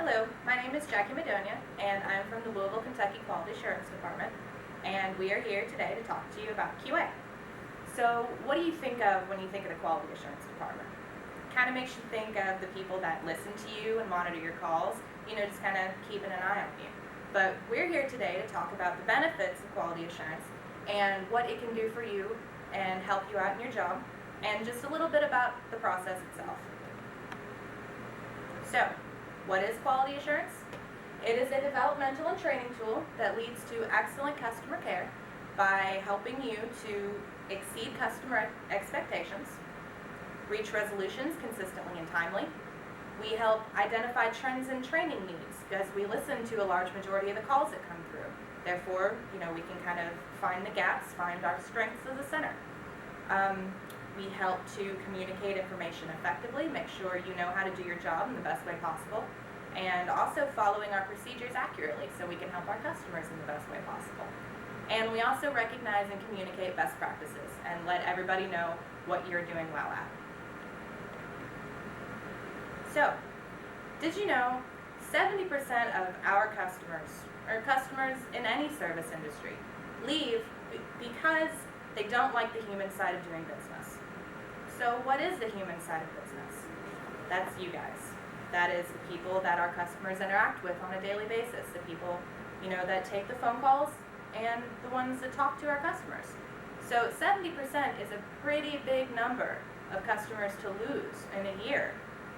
Hello, my name is Jackie Madonia, and I'm from the Louisville, Kentucky Quality Assurance Department, and we are here today to talk to you about QA. So what do you think of when you think of the Quality Assurance Department? Kind of makes you think of the people that listen to you and monitor your calls, just kind of keeping an eye on you. But we're here today to talk about the benefits of quality assurance and what it can do for you and help you out in your job, and just a little bit about the process itself. So, what is quality assurance? It is a developmental and training tool that leads to excellent customer care by helping you to exceed customer expectations, reach resolutions consistently and timely. We help identify trends and training needs because we listen to a large majority of the calls that come through. Therefore, we can kind of find the gaps, find our strengths as a center. We help to communicate information effectively, make sure you know how to do your job in the best way possible, and also following our procedures accurately so we can help our customers in the best way possible. And we also recognize and communicate best practices and let everybody know what you're doing well at. So, did you know 70% of our customers, or customers in any service industry, leave because they don't like the human side of doing business? So what is the human side of business? That's you guys. That is the people that our customers interact with on a daily basis, the people, that take the phone calls and the ones that talk to our customers. So 70% is a pretty big number of customers to lose in a year.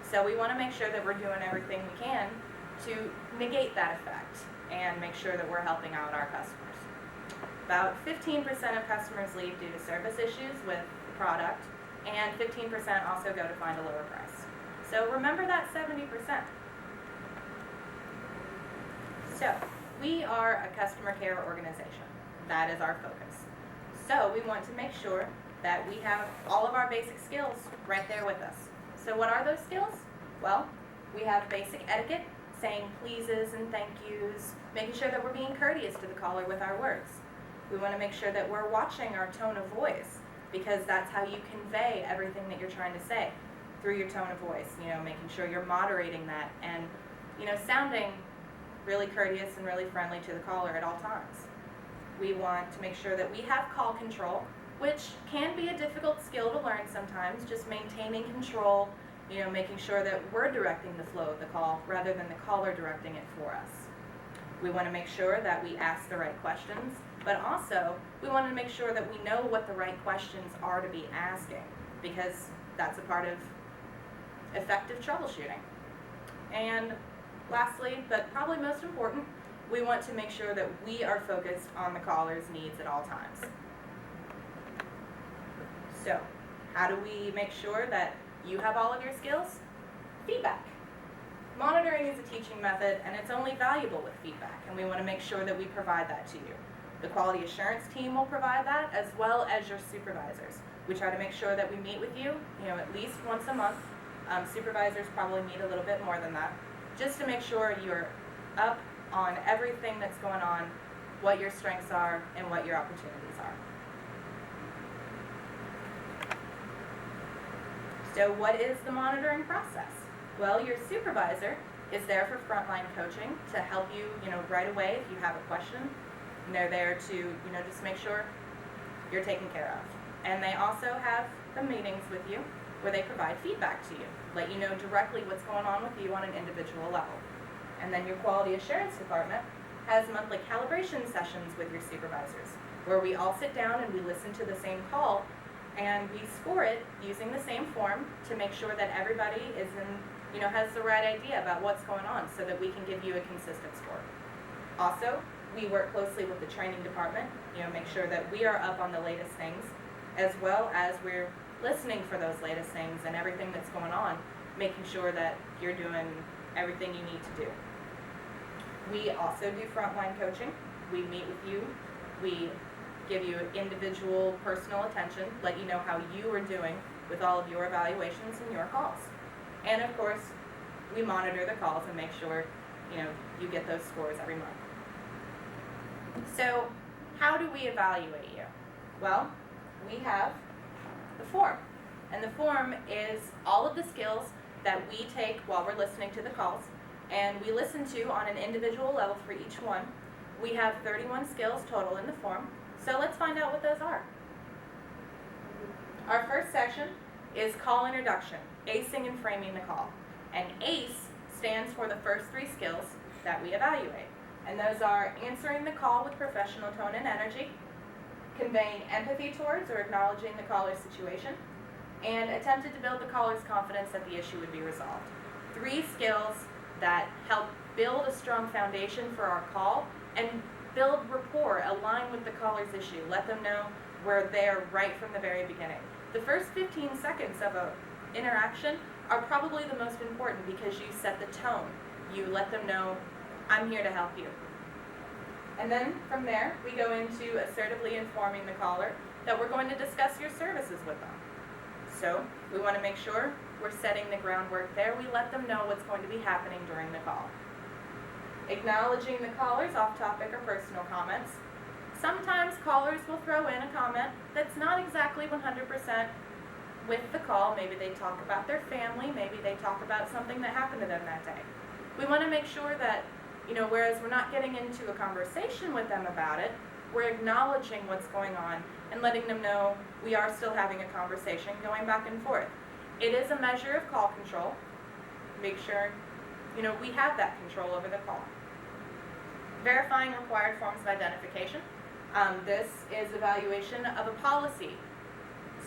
So we want to make sure that we're doing everything we can to negate that effect and make sure that we're helping out our customers. About 15% of customers leave due to service issues with the product, and 15% also go to find a lower price. So remember that 70%. So we are a customer care organization. That is our focus. So we want to make sure that we have all of our basic skills right there with us. So what are those skills? Well, we have basic etiquette, saying pleases and thank yous, making sure that we're being courteous to the caller with our words. We want to make sure that we're watching our tone of voice, because that's how you convey everything that you're trying to say, through your tone of voice, making sure you're moderating that and, sounding really courteous and really friendly to the caller at all times. We want to make sure that we have call control, which can be a difficult skill to learn sometimes, just maintaining control, making sure that we're directing the flow of the call rather than the caller directing it for us. We want to make sure that we ask the right questions, but also we want to make sure that we know what the right questions are to be asking, because that's a part of effective troubleshooting. And lastly, but probably most important, we want to make sure that we are focused on the caller's needs at all times. So, how do we make sure that you have all of your skills? Feedback. Monitoring is a teaching method, and it's only valuable with feedback, and we want to make sure that we provide that to you. The quality assurance team will provide that, as well as your supervisors. We try to make sure that we meet with you, at least once a month. Supervisors probably meet a little bit more than that, just to make sure you're up on everything that's going on, what your strengths are, and what your opportunities are. So what is the monitoring process? Well, your supervisor is there for frontline coaching to help you, right away if you have a question. And they're there to, just make sure you're taken care of. And they also have the meetings with you where they provide feedback to you, let you know directly what's going on with you on an individual level. And then your quality assurance department has monthly calibration sessions with your supervisors, where we all sit down and we listen to the same call, and we score it using the same form to make sure that everybody is has the right idea about what's going on, so that we can give you a consistent score. Also, we work closely with the training department, make sure that we are up on the latest things, as well as we're listening for those latest things and everything that's going on, making sure that you're doing everything you need to do. We also do frontline coaching. We meet with you. We give you individual personal attention, let you know how you are doing with all of your evaluations and your calls. And of course, we monitor the calls and make sure, you get those scores every month. So, how do we evaluate you? Well, we have the form. And the form is all of the skills that we take while we're listening to the calls, and we listen to on an individual level for each one. We have 31 skills total in the form, so let's find out what those are. Our first section is call introduction, acing and framing the call. And ACE stands for the first 3 skills that we evaluate. And those are answering the call with professional tone and energy, conveying empathy towards or acknowledging the caller's situation, and attempted to build the caller's confidence that the issue would be resolved. 3 skills that help build a strong foundation for our call and build rapport, align with the caller's issue, let them know we're there right from the very beginning. The first 15 seconds of an interaction are probably the most important because you set the tone. You let them know, I'm here to help you. And then from there, we go into assertively informing the caller that we're going to discuss your services with them. So we want to make sure we're setting the groundwork there. We let them know what's going to be happening during the call. Acknowledging the caller's off-topic or personal comments. Sometimes callers will throw in a comment that's not exactly 100% with the call. Maybe they talk about their family, maybe they talk about something that happened to them that day. We want to make sure that, whereas we're not getting into a conversation with them about it, we're acknowledging what's going on and letting them know we are still having a conversation going back and forth. It is a measure of call control. Make sure, we have that control over the call. Verifying required forms of identification. This is evaluation of a policy.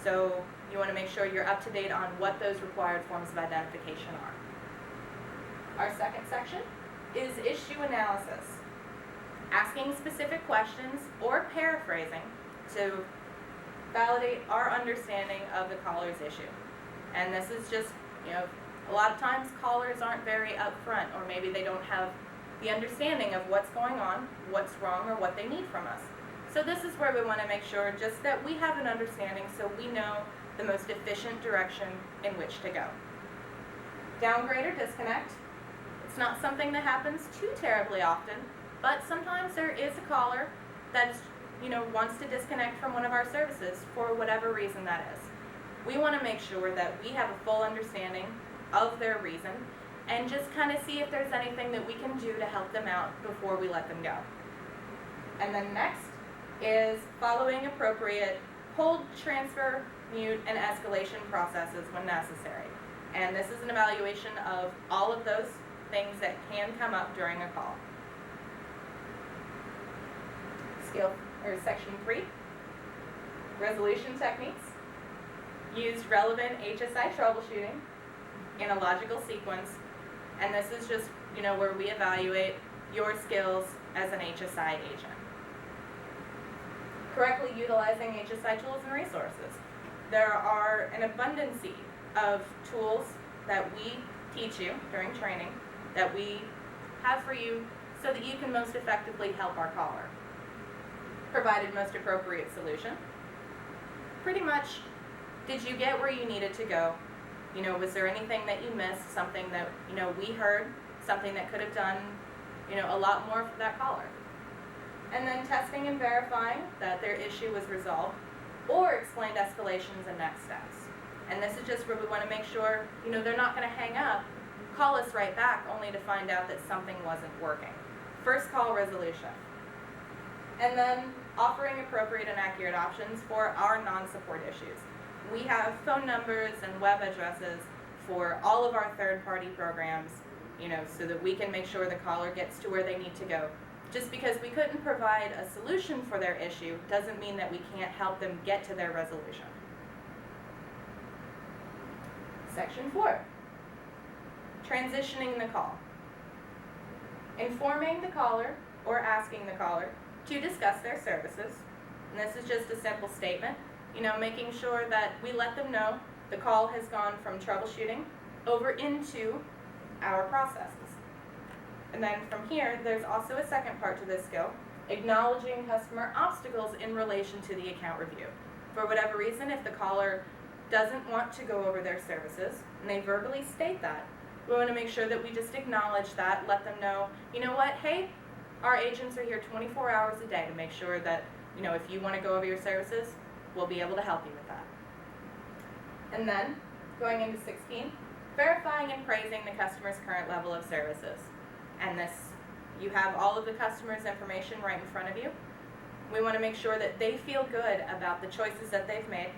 So you want to make sure you're up to date on what those required forms of identification are. Our second section is issue analysis. Asking specific questions or paraphrasing to validate our understanding of the caller's issue. And this is just, a lot of times callers aren't very upfront, or maybe they don't have the understanding of what's going on, what's wrong, or what they need from us. So this is where we want to make sure just that we have an understanding so we know the most efficient direction in which to go. Downgrade or disconnect. It's not something that happens too terribly often, but sometimes there is a caller that wants to disconnect from one of our services for whatever reason that is. We want to make sure that we have a full understanding of their reason and just kind of see if there's anything that we can do to help them out before we let them go. And then next is following appropriate hold, transfer, mute, and escalation processes when necessary. And this is an evaluation of all of those things that can come up during a call. Section 3, resolution techniques. Use relevant HSI troubleshooting in a logical sequence. And this is just, where we evaluate your skills as an HSI agent. Correctly utilizing HSI tools and resources. There are an abundance of tools that we teach you during training that we have for you so that you can most effectively help our caller. Provided most appropriate solution. Pretty much, did you get where you needed to go? Was there anything that you missed, something that, we heard, something that could have done, a lot more for that caller? And then testing and verifying that their issue was resolved or explained escalations and next steps. And this is just where we want to make sure, they're not going to hang up, call us right back only to find out that something wasn't working. First call resolution. And then offering appropriate and accurate options for our non-support issues. We have phone numbers and web addresses for all of our third-party programs, so that we can make sure the caller gets to where they need to go. Just because we couldn't provide a solution for their issue doesn't mean that we can't help them get to their resolution. Section 4, transitioning the call. Informing the caller or asking the caller to discuss their services. And this is just a simple statement, making sure that we let them know the call has gone from troubleshooting over into our processes. And then from here, there's also a second part to this skill, acknowledging customer obstacles in relation to the account review. For whatever reason, if the caller doesn't want to go over their services, and they verbally state that, we want to make sure that we just acknowledge that, let them know, hey, our agents are here 24 hours a day to make sure that, if you want to go over your services, we'll be able to help you with that. And then, going into 16, Verifying and praising the customer's current level of services. And this, you have all of the customer's information right in front of you. We want to make sure that they feel good about the choices that they've made.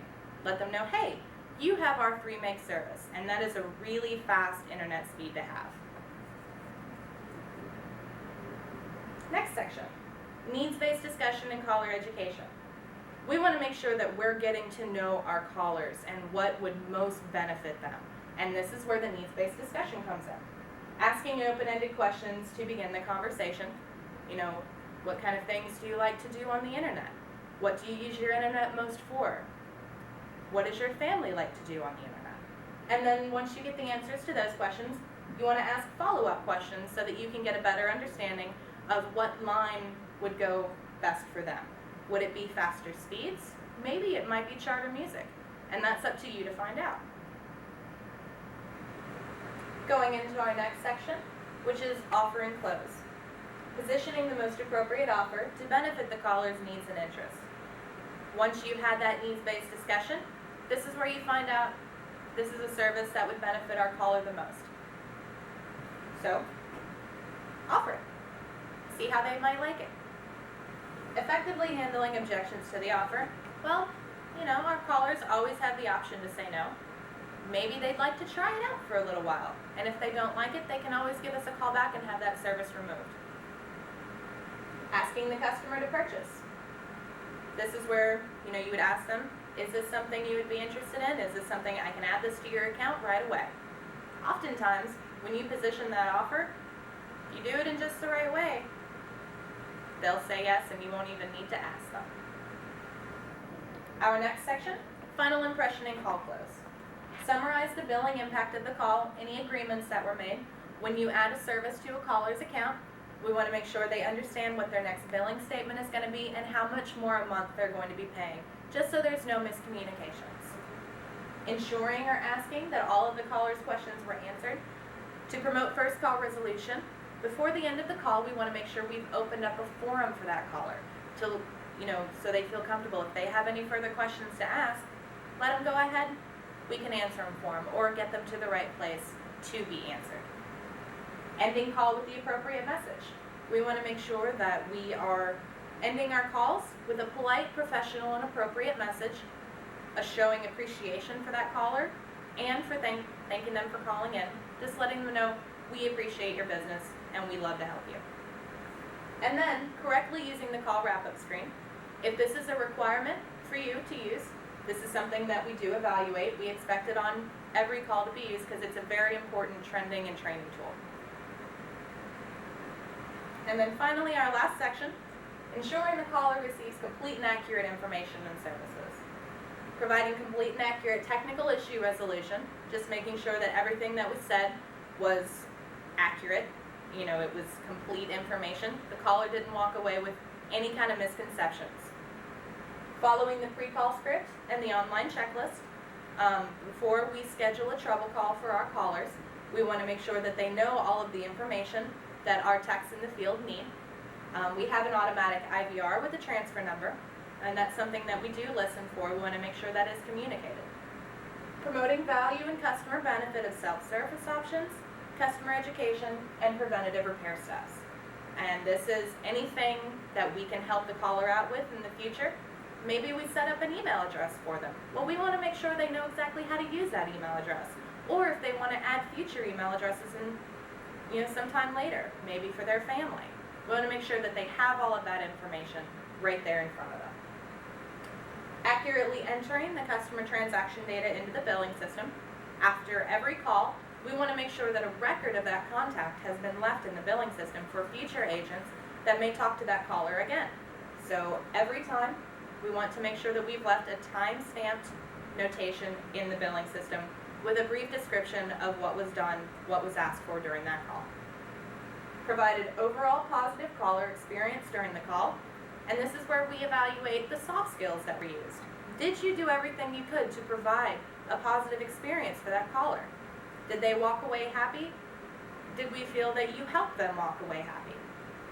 Let them know, hey, you have our 3 meg service, and that is a really fast internet speed to have. Next section, needs-based discussion and caller education. We want to make sure that we're getting to know our callers and what would most benefit them. And this is where the needs-based discussion comes in. Asking open-ended questions to begin the conversation. You know, what kind of things do you like to do on the internet? What do you use your internet most for? What does your family like to do on the internet? And then once you get the answers to those questions, you want to ask follow-up questions so that you can get a better understanding of what line would go best for them. Would it be faster speeds? Maybe it might be charter music, and that's up to you to find out. Going into our next section, which is offer and close. Positioning the most appropriate offer to benefit the caller's needs and interests. Once you've had that needs-based discussion, this is where you find out this is a service that would benefit our caller the most. So, offer it. See how they might like it. Effectively handling objections to the offer. Well, you know, our callers always have the option to say no. Maybe they'd like to try it out for a little while, and if they don't like it, they can always give us a call back and have that service removed. Asking the customer to purchase. This is where, you know, you would ask them, is this something you would be interested in? Is this something I can add this to your account right away? Oftentimes, when you position that offer, you do it in just the right way, they'll say yes and you won't even need to ask them. Our next section, final impression and call close. Summarize the billing impact of the call, any agreements that were made. When you add a service to a caller's account, we want to make sure they understand what their next billing statement is going to be and how much more a month they're going to be paying, just so there's no miscommunications. Ensuring or asking that all of the caller's questions were answered. To promote first call resolution, before the end of the call, we want to make sure we've opened up a forum for that caller to, you know, so they feel comfortable. If they have any further questions to ask, let them go ahead. We can answer them for them or get them to the right place to be answered. Ending call with the appropriate message. We want to make sure that we are ending our calls with a polite, professional, and appropriate message, a showing appreciation for that caller, and for thanking them for calling in, just letting them know we appreciate your business and we love to help you. And then correctly using the call wrap-up screen. If this is a requirement for you to use, this is something that we do evaluate. We expect it on every call to be used because it's a very important trending and training tool. And then finally, our last section, ensuring the caller receives complete and accurate information and services. Providing complete and accurate technical issue resolution, just making sure that everything that was said was accurate. You know, it was complete information. The caller didn't walk away with any kind of misconceptions. Following the pre-call script and the online checklist, before we schedule a trouble call for our callers, we want to make sure that they know all of the information that our techs in the field need. We have an automatic IVR with a transfer number, and that's something that we do listen for. We want to make sure that is communicated. Promoting value and customer benefit of self-service options, customer education, and preventative repair steps. And this is anything that we can help the caller out with in the future. Maybe we set up an email address for them. Well, we want to make sure they know exactly how to use that email address. Or if they want to add future email addresses in, you know, sometime later, maybe for their family. We want to make sure that they have all of that information right there in front of them. Accurately entering the customer transaction data into the billing system. After every call, we want to make sure that a record of that contact has been left in the billing system for future agents that may talk to that caller again. So every time, we want to make sure that we've left a time-stamped notation in the billing system with a brief description of what was done, what was asked for during that call. Provided overall positive caller experience during the call, and this is where we evaluate the soft skills that were used. Did you do everything you could to provide a positive experience for that caller? Did they walk away happy? Did we feel that you helped them walk away happy?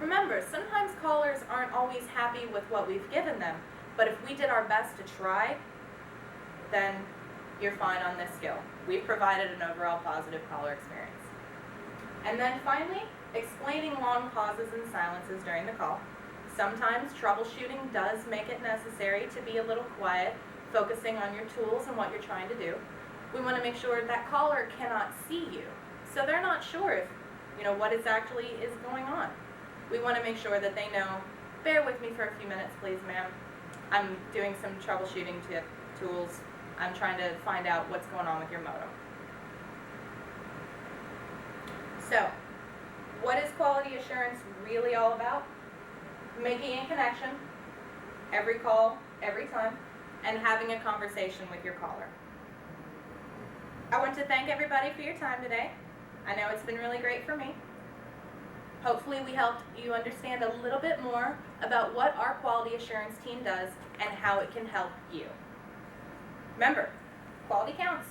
Remember, sometimes callers aren't always happy with what we've given them, but if we did our best to try, then you're fine on this skill. We've provided an overall positive caller experience. And then finally, explaining long pauses and silences during the call. Sometimes troubleshooting does make it necessary to be a little quiet, focusing on your tools and what you're trying to do. We want to make sure that caller cannot see you, so they're not sure if, what exactly is going on. We want to make sure that they know, bear with me for a few minutes, please, ma'am. I'm doing some troubleshooting tools. I'm trying to find out what's going on with your modem. So, what is quality assurance really all about? Making a connection, every call, every time, and having a conversation with your caller. I want to thank everybody for your time today. I know it's been really great for me. Hopefully we helped you understand a little bit more about what our quality assurance team does and how it can help you. Remember, quality counts.